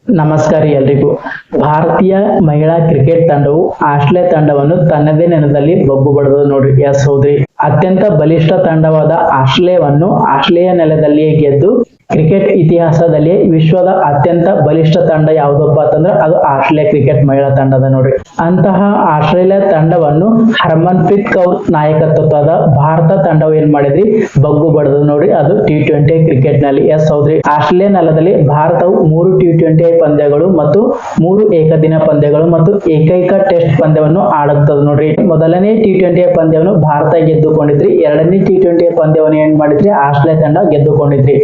ನಮಸ್ಕಾರ ಎಲ್ರಿಗೂ. ಭಾರತೀಯ ಮಹಿಳಾ ಕ್ರಿಕೆಟ್ ತಂಡವು ಆಸ್ಟ್ರೇಲಿಯಾ ತಂಡವನ್ನು ತನ್ನದೇ ನೆಲದಲ್ಲಿ ಬಗ್ಗು ಬಡಿದು ನೋಡ್ರಿ. ಎಸ್ ಹೌದ್ರಿ, ಅತ್ಯಂತ ಬಲಿಷ್ಠ ತಂಡವಾದ ಆಸ್ಟ್ರೇಲಿಯಾವನ್ನು ಆಸ್ಟ್ರೇಲಿಯಾ ನೆಲದಲ್ಲಿಯೇ ಗೆದ್ದು ಕ್ರಿಕೆಟ್ ಇತಿಹಾಸದಲ್ಲಿ ವಿಶ್ವದ ಅತ್ಯಂತ ಬಲಿಷ್ಠ ತಂಡ ಯಾವುದಪ್ಪ ಅಂತಂದ್ರೆ ಅದು ಆಸ್ಟ್ರೇಲಿಯಾ ಕ್ರಿಕೆಟ್ ಮಹಿಳಾ ತಂಡದ ನೋಡ್ರಿ. ಅಂತಹ ಆಸ್ಟ್ರೇಲಿಯಾ ತಂಡವನ್ನು ಹರ್ಮನ್ಪ್ರೀತ್ ಕೌರ್ ನಾಯಕತ್ವದ ಭಾರತ ತಂಡವು ಏನ್ ಮಾಡಿದ್ರಿ, ಬಗ್ಗು ಬಡಿದು ನೋಡ್ರಿ. ಅದು T20 ಕ್ರಿಕೆಟ್ ನಲ್ಲಿ. ಎಸ್ ಹೌದ್ರಿ, ಆಸ್ಟ್ರೇಲಿಯಾ ನೆಲದಲ್ಲಿ ಭಾರತವು 3 T20 ಪಂದ್ಯಗಳು ಮತ್ತು 3 ಏಕದಿನ ಪಂದ್ಯಗಳು ಮತ್ತು ಏಕೈಕ ಟೆಸ್ಟ್ ಪಂದ್ಯವನ್ನು ಆಡುತ್ತದೆ ನೋಡ್ರಿ. ಮೊದಲನೇ T20 ಪಂದ್ಯವನ್ನು ಭಾರತ ಗೆದ್ದುಕೊಂಡಿದ್ರಿ. ಎರಡನೇ T20 ಪಂದ್ಯವನ್ನು ಏನ್ ಮಾಡಿದ್ರಿ, ಆಸ್ಟ್ರೇಲಿಯಾ ತಂಡ ಗೆದ್ದುಕೊಂಡಿದ್ರಿ.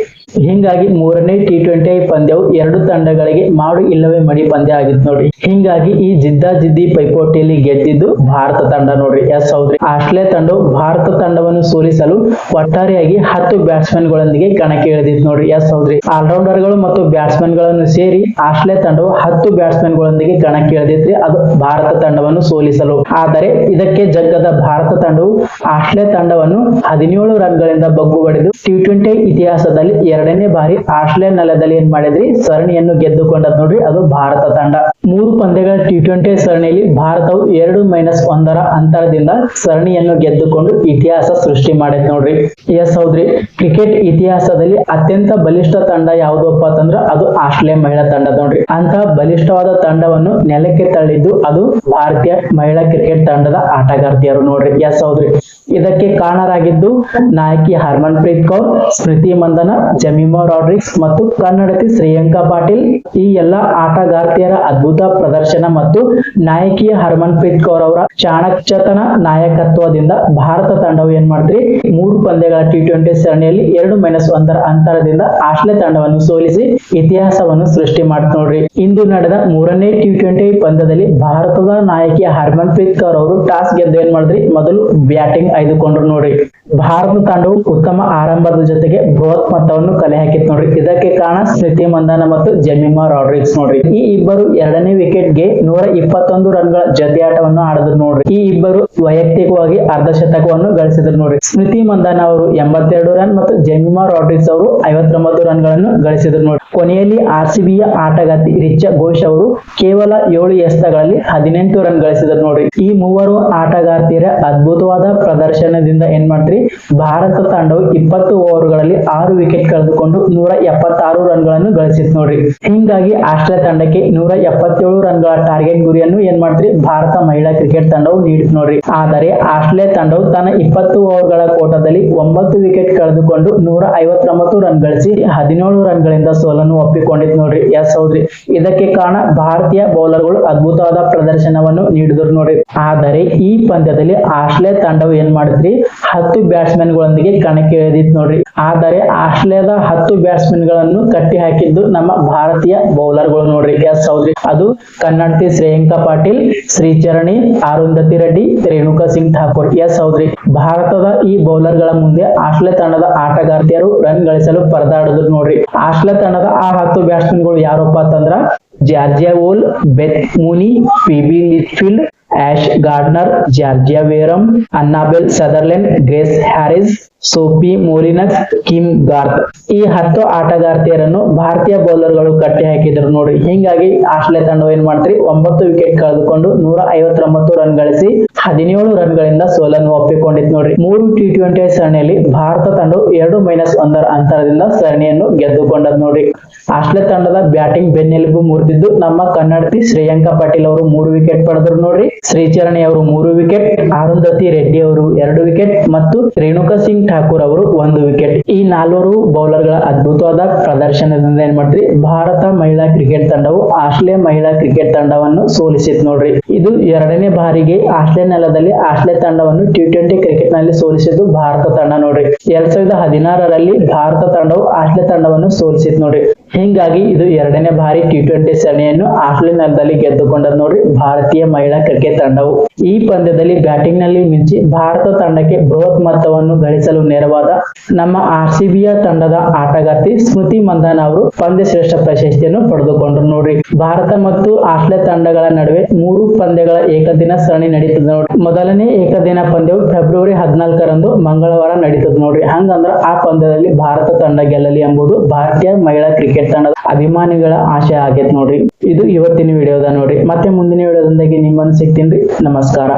ಹಿಂಗಾಗಿ ಮೂರನೇ T20 ಪಂದ್ಯವು ಎರಡು ತಂಡಗಳಿಗೆ ಮಾಡು ಇಲ್ಲವೇ ಮಡಿ ಪಂದ್ಯ ಆಗಿತ್ತು ನೋಡ್ರಿ. ಹಿಂಗಾಗಿ ಈ ಜಿದ್ದಿ ಪೈಪೋಟಿಯಲ್ಲಿ ಗೆದ್ದಿದ್ದು ಭಾರತ ತಂಡ ನೋಡ್ರಿ. ಎಸ್ ಹೌದ್ರಿ, ಆಸ್ಟ್ರೇಲಿಯಾ ತಂಡವು ಭಾರತ ತಂಡವನ್ನು ಸೋಲಿಸಲು ಒಟ್ಟಾರೆಯಾಗಿ 10 ಬ್ಯಾಟ್ಸ್ಮನ್ ಗಳೊಂದಿಗೆ ಕಣಕ್ಕೆ ಇಳಿದಿತ್ತು ನೋಡ್ರಿ. ಎಸ್ ಹೌದ್ರಿ, ಆಲ್ರೌಂಡರ್ ಗಳು ಮತ್ತು ಬ್ಯಾಟ್ಸ್ಮನ್ ಗಳನ್ನು ಸೇರಿ ಆಸ್ಟ್ರೇಲಿಯಾ ತಂಡವು 10 ಬ್ಯಾಟ್ಸ್ಮನ್ ಗಳೊಂದಿಗೆ ಕಣಕ್ಕೆ ಇಳಿದಿದ್ರಿ ಅದು ಭಾರತ ತಂಡವನ್ನು ಸೋಲಿಸಲು. ಆದರೆ ಇದಕ್ಕೆ ಜಗ್ಗದ ಭಾರತ ತಂಡವು ಆಸ್ಟ್ರೇಲಿಯಾ ತಂಡವನ್ನು 17 ರನ್ಗಳಿಂದ ಬಗ್ಗು ಬಡಿದು T20 ಇತಿಹಾಸದಲ್ಲಿ ಎರಡನೇ ಬಾರಿ ಆಸ್ಟ್ರೇಲಿಯಾ ನೆಲದಲ್ಲಿ ಏನ್ ಮಾಡಿದ್ರಿ, ಸರಣಿಯನ್ನು ಗೆದ್ದುಕೊಂಡದ್ ನೋಡ್ರಿ. ಅದು ಭಾರತ ತಂಡ 3 ಪಂದ್ಯಗಳ T20 ಸರಣಿಯಲ್ಲಿ ಭಾರತವು 2-1 ಅಂತರದಿಂದ ಸರಣಿಯನ್ನು ಗೆದ್ದುಕೊಂಡು ಇತಿಹಾಸ ಸೃಷ್ಟಿ ಮಾಡಿದ್ ನೋಡ್ರಿ. ಎಸ್ ಹೌದ್ರಿ, ಕ್ರಿಕೆಟ್ ಇತಿಹಾಸದಲ್ಲಿ ಅತ್ಯಂತ ಬಲಿಷ್ಠ ತಂಡ ಯಾವುದಪ್ಪ ಅಂತಂದ್ರ ಅದು ಆಸ್ಟ್ರೇಲಿಯಾ ಮಹಿಳಾ ತಂಡ ನೋಡ್ರಿ. ಅಂತಹ ಬಲಿಷ್ಠವಾದ ತಂಡವನ್ನು ನೆಲಕ್ಕೆ ತಳ್ಳಿದ್ದು ಅದು ಭಾರತೀಯ ಮಹಿಳಾ ಕ್ರಿಕೆಟ್ ತಂಡದ ಆಟಗಾರ್ತಿಯರು ನೋಡ್ರಿ. ಎಸ್ ಹೌದ್ರಿ, ಇದಕ್ಕೆ ಕಾರಣರಾಗಿದ್ದು ನಾಯಕಿ ಹರ್ಮನ್ಪ್ರೀತ್ ಕೌರ್, ಸ್ಮೃತಿ ಮಂದನ, ಜಮೀಮಾ ರಾಡ್ರಿಕ್ಸ್ ಮತ್ತು ಕನ್ನಡತಿ ಶ್ರೇಯಾಂಕಾ ಪಾಟೀಲ್. ಈ ಎಲ್ಲಾ ಆಟಗಾರ್ತಿಯರ ಅದ್ಭುತ ಪ್ರದರ್ಶನ ಮತ್ತು ನಾಯಕಿಯ ಹರ್ಮನ್ಪ್ರೀತ್ ಕೌರ್ ಅವರ ಚಾಣಾಕ್ಷತನ ನಾಯಕತ್ವದಿಂದ ಭಾರತ ತಂಡವು ಏನ್ ಮಾಡ್ತೀರಿ, 3 ಪಂದ್ಯಗಳ T20 ಸರಣಿಯಲ್ಲಿ 2-1 ಅಂತರದಿಂದ ಆಸ್ಟ್ರೇಲಿಯಾ ತಂಡವನ್ನು ಸೋಲಿಸಿ ಇತಿಹಾಸವನ್ನು ಸೃಷ್ಟಿ ಮಾಡ್ತ ನೋಡ್ರಿ. ಇಂದು ನಡೆದ ಮೂರನೇ T20 ಪಂದ್ಯದಲ್ಲಿ ಭಾರತದ ನಾಯಕಿ ಹರ್ಮನ್ಪ್ರೀತ್ ಕೌರ್ ಅವರು ಟಾಸ್ ಗೆದ್ದು ಏನ್ ಮಾಡಿದ್ರಿ, ಮೊದಲು ಬ್ಯಾಟಿಂಗ್ ಆಯ್ದುಕೊಂಡ್ರು ನೋಡ್ರಿ. ಭಾರತ ತಂಡವು ಉತ್ತಮ ಆರಂಭದ ಜೊತೆಗೆ ಬೃಹತ್ ಮೊತ್ತವನ್ನು ಕಲೆ ಹಾಕಿತ್ ನೋಡ್ರಿ. ಇದಕ್ಕೆ ಕಾರಣ ಸ್ಮೃತಿ ಮಂದನ ಮತ್ತು ಜಮೀಮಾ ರಾಡ್ರಿಕ್ಸ್ ನೋಡ್ರಿ. ಈ ಇಬ್ಬರು ಎರಡನೇ ವಿಕೆಟ್ ಗೆ 121 ರನ್ಗಳ ಜೊತೆ ಆಟವನ್ನು ಆಡಿದ್ರು ನೋಡ್ರಿ. ಈ ಇಬ್ಬರು ವೈಯಕ್ತಿಕವಾಗಿ ಅರ್ಧಶತಕವನ್ನು ಗಳಿಸಿದ್ರು ನೋಡ್ರಿ. ಸ್ಮೃತಿ ಮಂದನ ಅವರು 82 ರನ್ ಮತ್ತು ಜಮೀಮಾ ರಾಡ್ರಿಕ್ಸ್ ಅವರು 59 ರನ್ಗಳನ್ನು ಗಳಿಸಿದ್ರು ನೋಡ್ರಿ. ಕೊನೆಯಲ್ಲಿ RCBಯ ಆಟಗಾರ್ತಿ ರಿಚಾ ಘೋಷ್ ಅವರು ಕೇವಲ 7 ಎಸೆತಗಳಲ್ಲಿ 18 ರನ್ ಗಳಿಸಿದ್ರು ನೋಡ್ರಿ. ಈ ಮೂವರು ಆಟಗಾರ್ತಿಯರ ಅದ್ಭುತವಾದ ಪ್ರದರ್ಶನದಿಂದ ಏನ್ ಮಾಡ್ತೀರಿ, ಭಾರತ ತಂಡವು 20 ಓವರ್ಗಳಲ್ಲಿ 6 ವಿಕೆಟ್ ಕಳೆದುಕೊಂಡು 176 ರನ್ಗಳನ್ನು ಗಳಿಸಿತ್ತು ನೋಡ್ರಿ. ಹಿಂಗಾಗಿ ಆಸ್ಟ್ರೇಲಿಯಾ ತಂಡಕ್ಕೆ 177 ರನ್ಗಳ ಟಾರ್ಗೆಟ್ ಗುರಿಯನ್ನು ಏನ್ ಮಾಡ್ತೀರಿ, ಭಾರತ ಮಹಿಳಾ ಕ್ರಿಕೆಟ್ ತಂಡವು ನೀಡಿತು ನೋಡ್ರಿ. ಆದರೆ ಆಸ್ಟ್ರೇಲಿಯಾ ತಂಡವು ತನ್ನ 20 ಓವರ್ಗಳ ಕೋಟದಲ್ಲಿ 9 ವಿಕೆಟ್ ಕಳೆದುಕೊಂಡು 159 ರನ್ ಗಳಿಸಿ 17 ರನ್ಗಳಿಂದ ಸೋಲನ್ನು ಒಪ್ಪಿಕೊಂಡಿತ್ತು ನೋಡ್ರಿ. ಎಸ್ ಹೌದ್ರಿ, ಇದಕ್ಕೆ ಕಾರಣ ಭಾರತೀಯ ಬೌಲರ್ಗಳು ಅದ್ಭುತವಾದ ಪ್ರದರ್ಶನವನ್ನು ನೀಡಿದ್ರು ನೋಡ್ರಿ. ಆದರೆ ಈ ಪಂದ್ಯದಲ್ಲಿ ಆಸ್ಟ್ರೇಲಿಯಾ ತಂಡವು ಏನ್ ಮಾಡಿದ್ರಿ, 10 ಬ್ಯಾಟ್ಸ್ಮನ್ ಗಳೊಂದಿಗೆ ಕಣಕ್ಕೆ ಇಳಿದಿತ್ತು ನೋಡ್ರಿ. ಆದರೆ ಆಸ್ಟ್ರೇಲಿಯಾದ 10 ಬ್ಯಾಟ್ಸ್ಮನ್ ಗಳನ್ನು ಕಟ್ಟಿ ಹಾಕಿದ್ದು ನಮ್ಮ ಭಾರತೀಯ ಬೌಲರ್ ಗಳು ನೋಡ್ರಿ. ಎಸ್ ಹೌದ್ರಿ, ಅದು ಕನ್ನಡತಿ ಶ್ರೇಯಾಂಕಾ ಪಾಟೀಲ್, ಶ್ರೀಚರಣಿ, ಅರುಂಧತಿ ರೆಡ್ಡಿ, ರೇಣುಕಾ ಸಿಂಗ್ ಠಾಕೂರ್. ಎಸ್ ಹೌದ್ರಿ, ಭಾರತದ ಈ ಬೌಲರ್ ಗಳ ಮುಂದೆ ಆಸ್ಟ್ರೇಲಿಯಾ ತಂಡದ ಆಟಗಾರ್ತಿಯರು ರನ್ ಗಳಿಸಲು ಪರದಾಡಿದ್ರು ನೋಡ್ರಿ. ಆಸ್ಟ್ರೇಲಿಯಾ ತಂಡದ ಆ 10 ಬ್ಯಾಟ್ಸ್ಮನ್ ಗಳು ಯಾರಪ್ಪ ಅಂತಂದ್ರ Georgia Voll, Beth Mooney, Phoebe Litchfield, Ash Gardner, Georgia Wareham, Annabel Sutherland, Grace Harris, Sophie Molineux, Kim Garth. ಈ 10 ಆಟಗಾರ್ತಿಯರನ್ನು ಭಾರತೀಯ ಬೌಲರ್ ಗಳು ಕಟ್ಟಿ ಹಾಕಿದ್ರು ನೋಡ್ರಿ. ಹಿಂಗಾಗಿ ಆಸ್ಟ್ರೇಲಿಯಾ ತಂಡ ಏನ್ ಮಾಡ್ತೀರಿ, 9 ವಿಕೆಟ್ ಕಳೆದುಕೊಂಡು 159 ರನ್ ಗಳಿಸಿ 17 ರನ್ಗಳಿಂದ ಸೋಲನ್ನು ಒಪ್ಪಿಕೊಂಡಿತ್ತು ನೋಡ್ರಿ. 3 T20 ಸರಣಿಯಲ್ಲಿ ಭಾರತ ತಂಡವು 2-1 ಅಂತರದಿಂದ ಸರಣಿಯನ್ನು ಗೆದ್ದುಕೊಂಡದ್ ನೋಡ್ರಿ. ಆಸ್ಟ್ರೇಲಿಯಾ ತಂಡದ ಬ್ಯಾಟಿಂಗ್ ಬೆನ್ನೆಲುಬು ಮುರಿದಿದ್ದು ನಮ್ಮ ಕನ್ನಡತಿ ಶ್ರೇಯಾಂಕಾ ಪಾಟೀಲ್ ಅವರು 3 ವಿಕೆಟ್ ಪಡೆದ್ರು ನೋಡ್ರಿ. ಶ್ರೀಚರಣಿ ಅವರು 3 ವಿಕೆಟ್, ಅರುಂಧತಿ ರೆಡ್ಡಿ ಅವರು 2 ವಿಕೆಟ್ ಮತ್ತು ರೇಣುಕಾ ಸಿಂಗ್ ಠಾಕೂರ್ ಅವರು 1 ವಿಕೆಟ್. ಈ 4 ಬೌಲರ್ ಗಳ ಅದ್ಭುತವಾದ ಪ್ರದರ್ಶನದಿಂದ ಏನ್ ಮಾಡ್ತೀರಿ, ಭಾರತ ಮಹಿಳಾ ಕ್ರಿಕೆಟ್ ತಂಡವು ಆಸ್ಟ್ರೇಲಿಯಾ ಮಹಿಳಾ ಕ್ರಿಕೆಟ್ ತಂಡವನ್ನು ಸೋಲಿಸಿತ್ ನೋಡ್ರಿ. ಇದು ಎರಡನೇ ಬಾರಿಗೆ ಆಸ್ಟ್ರೇಲಿಯಾ ನೆಲದಲ್ಲಿ ಆಸ್ಟ್ರೇಲಿಯಾ ತಂಡವನ್ನು T20 ಕ್ರಿಕೆಟ್ ನಲ್ಲಿ ಸೋಲಿಸಿದ್ದು ಭಾರತ ತಂಡ ನೋಡ್ರಿ. 2016ರಲ್ಲಿ ಭಾರತ ತಂಡವು ಆಸ್ಟ್ರೇಲಿಯಾ ತಂಡವನ್ನು ಸೋಲಿಸಿತ್ ನೋಡ್ರಿ. ಹಿಂಗಾಗಿ ಇದು ಎರಡನೇ ಬಾರಿ T20 ಸರಣಿಯನ್ನು ಆಸ್ಟ್ರೇಲಿಯಾ ನೆಲದಲ್ಲಿ ಗೆದ್ದುಕೊಂಡದ್ ನೋಡ್ರಿ ಭಾರತೀಯ ಮಹಿಳಾ ಕ್ರಿಕೆಟ್ ತಂಡವು. ಈ ಪಂದ್ಯದಲ್ಲಿ ಬ್ಯಾಟಿಂಗ್ ನಲ್ಲಿ ಮಿಂಚಿ ಭಾರತ ತಂಡಕ್ಕೆ ಬೃಹತ್ ಮೊತ್ತವನ್ನು ಗಳಿಸಲು ನೆರವಾದ ನಮ್ಮ RCBಯ ತಂಡದ ಆಟಗಾರ್ತಿ ಸ್ಮೃತಿ ಮಂದನ ಅವರು ಪಂದ್ಯ ಶ್ರೇಷ್ಠ ಪ್ರಶಸ್ತಿಯನ್ನು ಪಡೆದುಕೊಂಡ್ರು ನೋಡ್ರಿ. ಭಾರತ ಮತ್ತು ಆಸ್ಟ್ರೇಲಿಯಾ ತಂಡಗಳ ನಡುವೆ 3 ಪಂದ್ಯಗಳ ಏಕದಿನ ಸರಣಿ ನಡೀತದ ನೋಡ್ರಿ. ಮೊದಲನೇ ಏಕದಿನ ಪಂದ್ಯವು ಫೆಬ್ರವರಿ 14ರಂದು ಮಂಗಳವಾರ ನಡೀತದ ನೋಡ್ರಿ. ಹಂಗಂದ್ರ ಆ ಪಂದ್ಯದಲ್ಲಿ ಭಾರತ ತಂಡ ಗೆಲ್ಲಲಿ ಎಂಬುದು ಭಾರತೀಯ ಮಹಿಳಾ ಕ್ರಿಕೆಟ್ ಕ್ರಿಕೆಟ್ ತಂಡದ ಅಭಿಮಾನಿಗಳ ಆಶೆ ಆಗೈತೆ ನೋಡ್ರಿ. ಇದು ಇವತ್ತಿನ ವಿಡಿಯೋದ ನೋಡ್ರಿ. ಮತ್ತೆ ಮುಂದಿನ ವಿಡಿಯೋದೊಂದಿಗೆ ನಿಮ್ಮನ್ನು ಸಿಗ್ತೀನಿ. ನಮಸ್ಕಾರ.